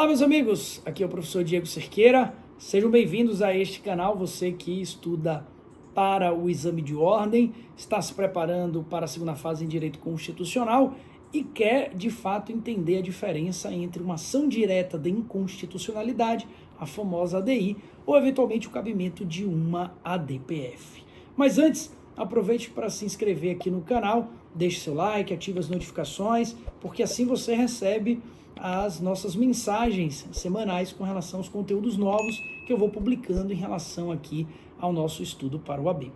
Olá, meus amigos, aqui é o professor Diego Cerqueira, sejam bem-vindos a este canal, você que estuda para o exame de ordem, está se preparando para a segunda fase em Direito Constitucional e quer, de fato, entender a diferença entre uma ação direta de inconstitucionalidade, a famosa ADI, ou eventualmente o cabimento de uma ADPF. Mas antes, aproveite para se inscrever aqui no canal, deixe seu like, ative as notificações, porque assim você recebe as nossas mensagens semanais com relação aos conteúdos novos que eu vou publicando em relação aqui ao nosso estudo para o AB.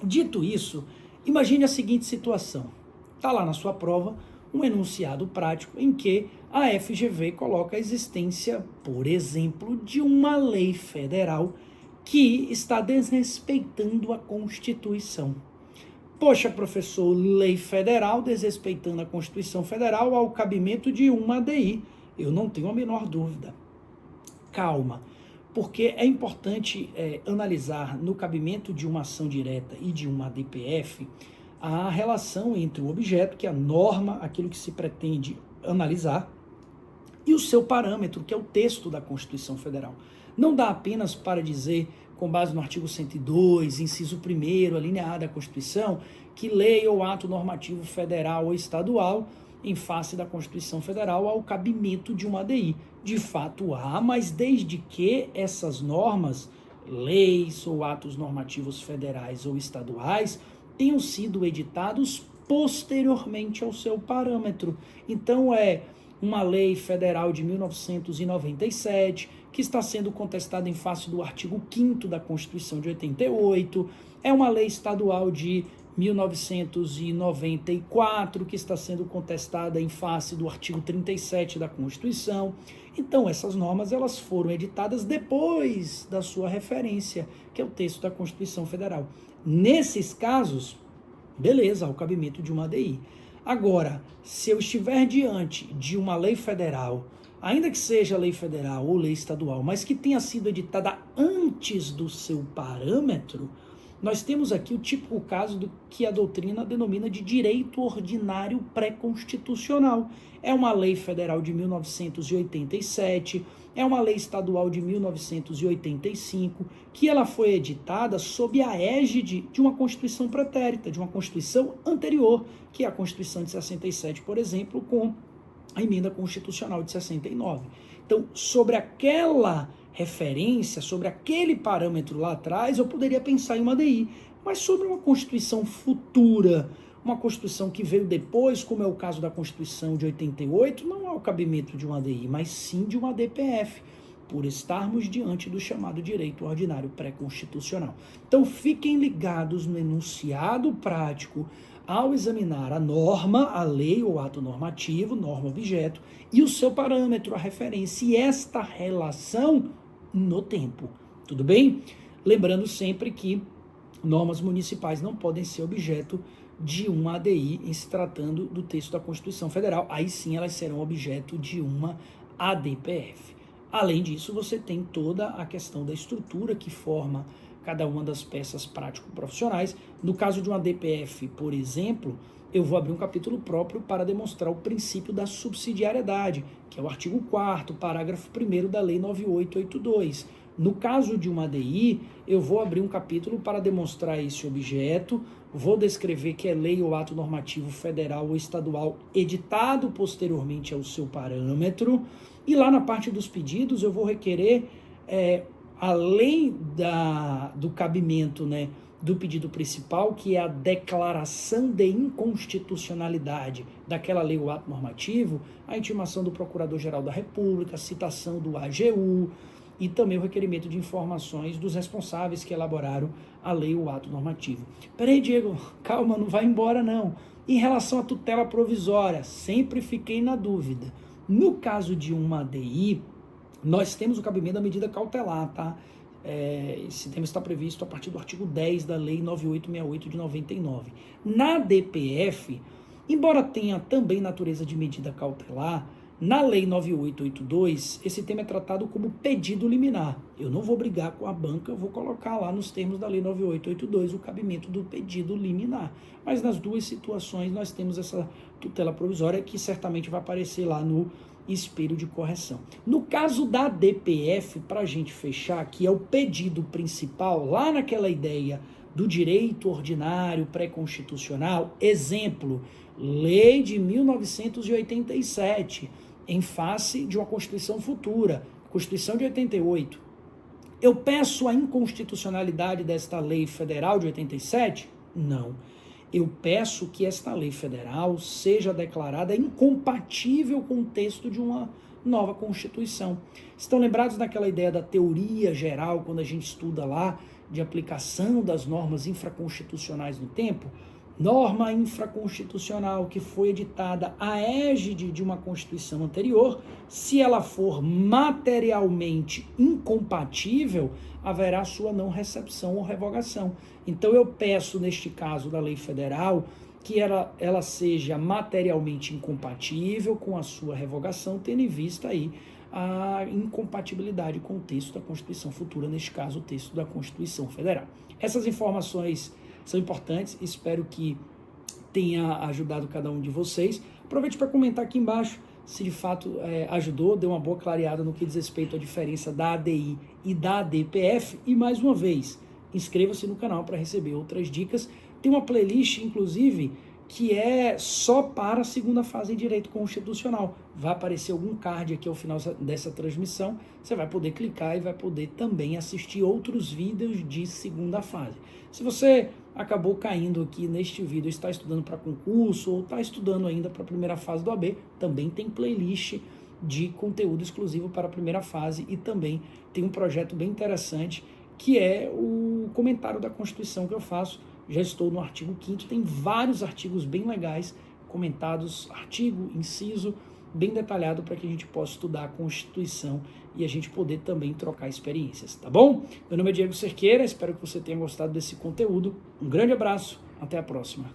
Dito isso, imagine a seguinte situação. Está lá na sua prova um enunciado prático em que a FGV coloca a existência, por exemplo, de uma lei federal que está desrespeitando a Constituição. Poxa, professor, lei federal desrespeitando a Constituição Federal ao cabimento de uma ADI. Eu não tenho a menor dúvida. Calma, porque é importante analisar no cabimento de uma ação direta e de uma ADPF a relação entre o objeto, que é a norma, aquilo que se pretende analisar, e o seu parâmetro, que é o texto da Constituição Federal. Não dá apenas para dizer, com base no artigo 102, inciso 1º, a linha A da Constituição, que lei ou ato normativo federal ou estadual, em face da Constituição Federal, há o cabimento de uma ADI. De fato há, mas desde que essas normas, leis ou atos normativos federais ou estaduais, tenham sido editados posteriormente ao seu parâmetro. Então é uma lei federal de 1997, que está sendo contestada em face do artigo 5º da Constituição de 88, é uma lei estadual de 1994, que está sendo contestada em face do artigo 37 da Constituição. Então, essas normas elas foram editadas depois da sua referência, que é o texto da Constituição Federal. Nesses casos, beleza, há o cabimento de uma ADI. Agora, se eu estiver diante de uma lei federal, ainda que seja lei federal ou lei estadual, mas que tenha sido editada antes do seu parâmetro, nós temos aqui o típico caso do que a doutrina denomina de direito ordinário pré-constitucional. É uma lei federal de 1987, é uma lei estadual de 1985, que ela foi editada sob a égide de uma Constituição pretérita, de uma Constituição anterior, que é a Constituição de 67, por exemplo, com a emenda constitucional de 69. Então, sobre aquela referência, sobre aquele parâmetro lá atrás, eu poderia pensar em uma ADI, mas sobre uma Constituição futura, uma Constituição que veio depois, como é o caso da Constituição de 88, não há o cabimento de uma ADI, mas sim de uma ADPF, por estarmos diante do chamado direito ordinário pré-constitucional. Então, fiquem ligados no enunciado prático ao examinar a norma, a lei ou ato normativo, norma objeto, e o seu parâmetro, a referência, e esta relação no tempo. Tudo bem? Lembrando sempre que normas municipais não podem ser objeto de uma ADI em se tratando do texto da Constituição Federal. Aí sim elas serão objeto de uma ADPF. Além disso, você tem toda a questão da estrutura que forma cada uma das peças prático-profissionais. No caso de uma ADPF, por exemplo, eu vou abrir um capítulo próprio para demonstrar o princípio da subsidiariedade, que é o artigo 4º, parágrafo 1º da Lei 9882. No caso de uma ADI, eu vou abrir um capítulo para demonstrar esse objeto, vou descrever que é lei ou ato normativo federal ou estadual editado posteriormente ao seu parâmetro, e lá na parte dos pedidos eu vou requerer, além do cabimento, do pedido principal, que é a declaração de inconstitucionalidade daquela lei ou ato normativo, a intimação do Procurador-Geral da República, a citação do AGU e também o requerimento de informações dos responsáveis que elaboraram a lei ou ato normativo. Peraí, Diego, calma, não vai embora não. Em relação à tutela provisória, sempre fiquei na dúvida. No caso de uma ADI, nós temos o cabimento da medida cautelar, tá? Esse tema está previsto a partir do artigo 10 da Lei 9868 de 99. Na DPF, embora tenha também natureza de medida cautelar, na Lei 9882, esse tema é tratado como pedido liminar. Eu não vou brigar com a banca, eu vou colocar lá nos termos da Lei 9882 o cabimento do pedido liminar. Mas nas duas situações nós temos essa tutela provisória que certamente vai aparecer lá no espelho de correção. No caso da DPF, para a gente fechar, que é o pedido principal, lá naquela ideia do direito ordinário pré-constitucional, exemplo, lei de 1987, em face de uma Constituição futura, Constituição de 88. Eu peço a inconstitucionalidade desta lei federal de 87? Não. Eu peço que esta lei federal seja declarada incompatível com o texto de uma nova Constituição. Estão lembrados daquela ideia da teoria geral, quando a gente estuda lá de aplicação das normas infraconstitucionais no tempo? Norma infraconstitucional que foi editada à égide de uma Constituição anterior, se ela for materialmente incompatível, haverá sua não recepção ou revogação. Então eu peço, neste caso da lei federal, que ela seja materialmente incompatível com a sua revogação, tendo em vista aí a incompatibilidade com o texto da Constituição futura, neste caso o texto da Constituição Federal. Essas informações são importantes, espero que tenha ajudado cada um de vocês. Aproveite para comentar aqui embaixo se de fato ajudou, deu uma boa clareada no que diz respeito à diferença da ADI e da DPF. E mais uma vez, inscreva-se no canal para receber outras dicas. Tem uma playlist, inclusive, que é só para a segunda fase em direito constitucional. Vai aparecer algum card aqui ao final dessa transmissão, você vai poder clicar e vai poder também assistir outros vídeos de segunda fase. Se você acabou caindo aqui neste vídeo, está estudando para concurso ou está estudando ainda para a primeira fase do AB, também tem playlist de conteúdo exclusivo para a primeira fase e também tem um projeto bem interessante que é o comentário da Constituição que eu faço. Já estou no artigo 5º, tem vários artigos bem legais, comentados, artigo, inciso, bem detalhado para que a gente possa estudar a Constituição e a gente poder também trocar experiências, tá bom? Meu nome é Diego Cerqueira, espero que você tenha gostado desse conteúdo. Um grande abraço, até a próxima.